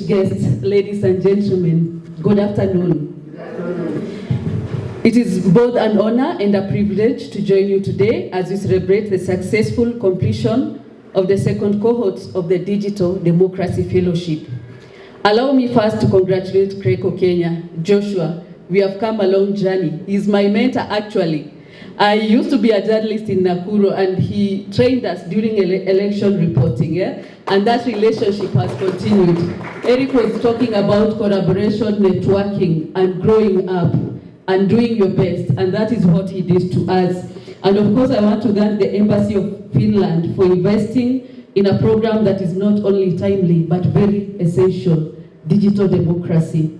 distinguished guests, ladies and gentlemen, good afternoon. It is both an honor and a privilege to join you today as we celebrate the successful completion of the second cohort of the Digital Democracy Fellowship. Allow me first to congratulate CRECO Kenya. Joshua, we have come a long journey. He's my mentor actually. I used to be a journalist in Nakuru and he trained us during election reporting, and that relationship has continued. Eric was talking about collaboration, networking, and growing up and doing your best, and that is what he did to us. And of course, I want to thank the Embassy of Finland for investing in a program that is not only timely, but very essential, digital democracy.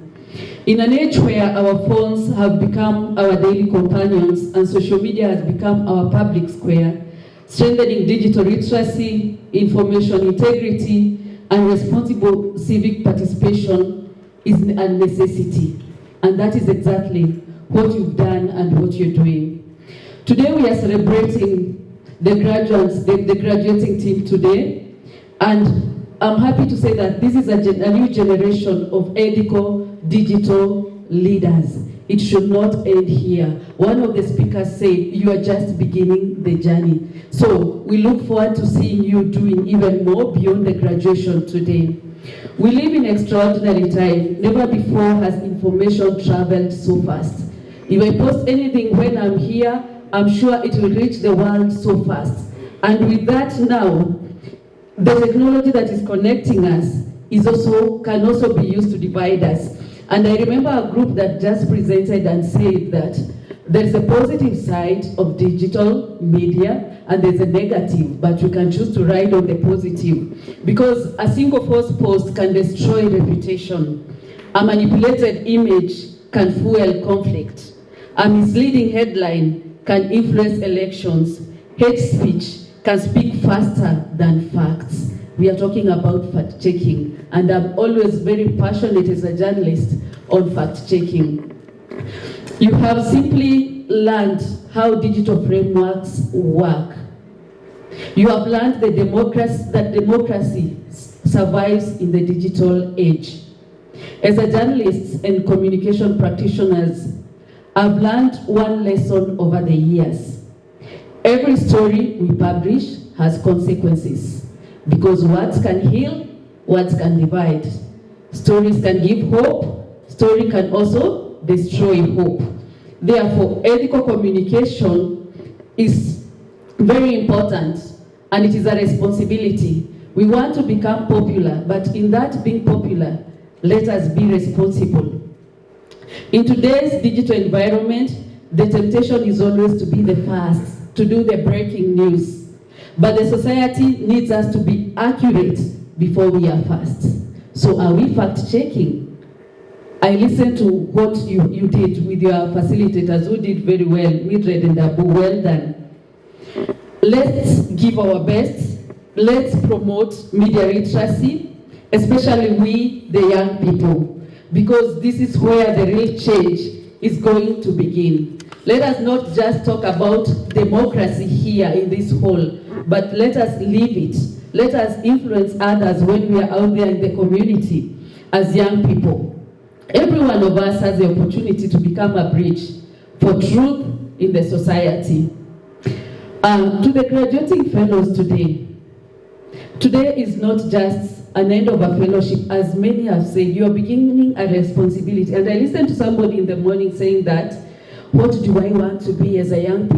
In an age where our phones have become our daily companions and social media has become our public square, strengthening digital literacy, information integrity, and responsible civic participation is a necessity. And that is exactly what you've done and what you're doing. Today we are celebrating the graduates, the graduating team today, and I'm happy to say that this is a new generation of ethical digital leaders. It should not end here. One of the speakers said, you are just beginning the journey. So we look forward to seeing you doing even more beyond the graduation today. We live in extraordinary time. Never before has information traveled so fast. If I post anything when I'm here, I'm sure it will reach the world so fast. And with that now, the technology that is connecting us can also be used to divide us. And I remember a group that just presented and said that there's a positive side of digital media and there's a negative, but you can choose to ride on the positive. Because a single false post can destroy reputation. A manipulated image can fuel conflict. A misleading headline can influence elections. Hate speech can speak faster than facts. We are talking about fact-checking, and I'm always very passionate as a journalist on fact-checking. You have simply learned how digital frameworks work. You have learned that democracy survives in the digital age. As a journalist and communication practitioners, I've learned one lesson over the years. Every story we publish has consequences because words can heal, words can divide. Stories can give hope, story can also destroy hope. Therefore, ethical communication is very important and it is a responsibility. We want to become popular, but in that being popular, let us be responsible. In today's digital environment, the temptation is always to be the first, to do the breaking news. But the society needs us to be accurate before we are fast. So are we fact-checking? I listened to what you did with your facilitators who did very well, Mildred and Abu, well done. Let's give our best. Let's promote media literacy, especially we, the young people, because this is where the real change is going to begin. Let us not just talk about democracy here in this hall, but let us live it. Let us influence others when we are out there in the community as young people. Every one of us has the opportunity to become a bridge for truth in the society. To the graduating fellows today, today is not just an end of a fellowship. As many have said, you are beginning a responsibility. And I listened to somebody in the morning saying that, what do I want to be as a young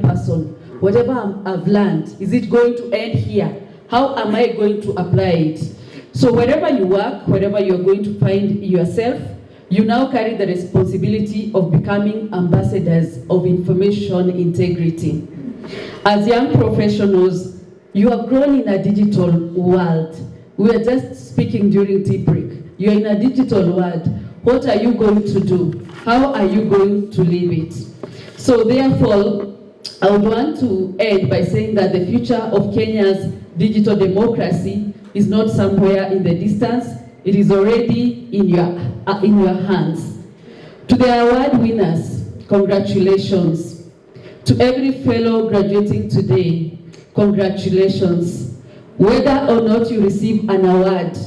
person? Whatever I've learned, is it going to end here? How am I going to apply it? So wherever you work, wherever you're going to find yourself, you now carry the responsibility of becoming ambassadors of information integrity. As young professionals, you have grown in a digital world. We are just speaking during tea break. You're in a digital world. What are you going to do? How are you going to live it? So therefore, I would want to end by saying that the future of Kenya's digital democracy is not somewhere in the distance. It is already in your hands. To the award winners, congratulations. To every fellow graduating today, congratulations. Whether or not you receive an award,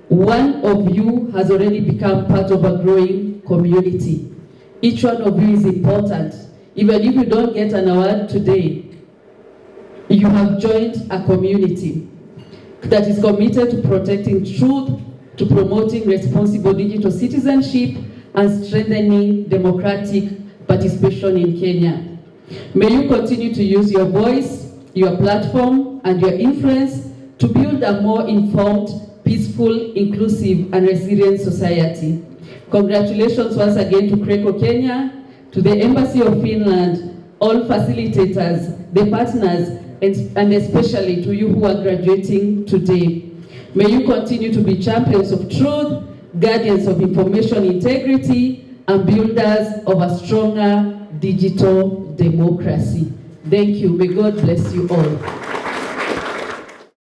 One of you has already become part of a growing community. Each one of you is important. Even if you don't get an award today, you have joined a community that is committed to protecting truth, to promoting responsible digital citizenship, and strengthening democratic participation in Kenya. May you continue to use your voice, your platform, and your influence to build a more informed, peaceful, inclusive, and resilient society. Congratulations once again to CRECO Kenya, to the Embassy of Finland, all facilitators, the partners, and especially to you who are graduating today. May you continue to be champions of truth, guardians of information integrity, and builders of a stronger digital democracy. Thank you. May God bless you all.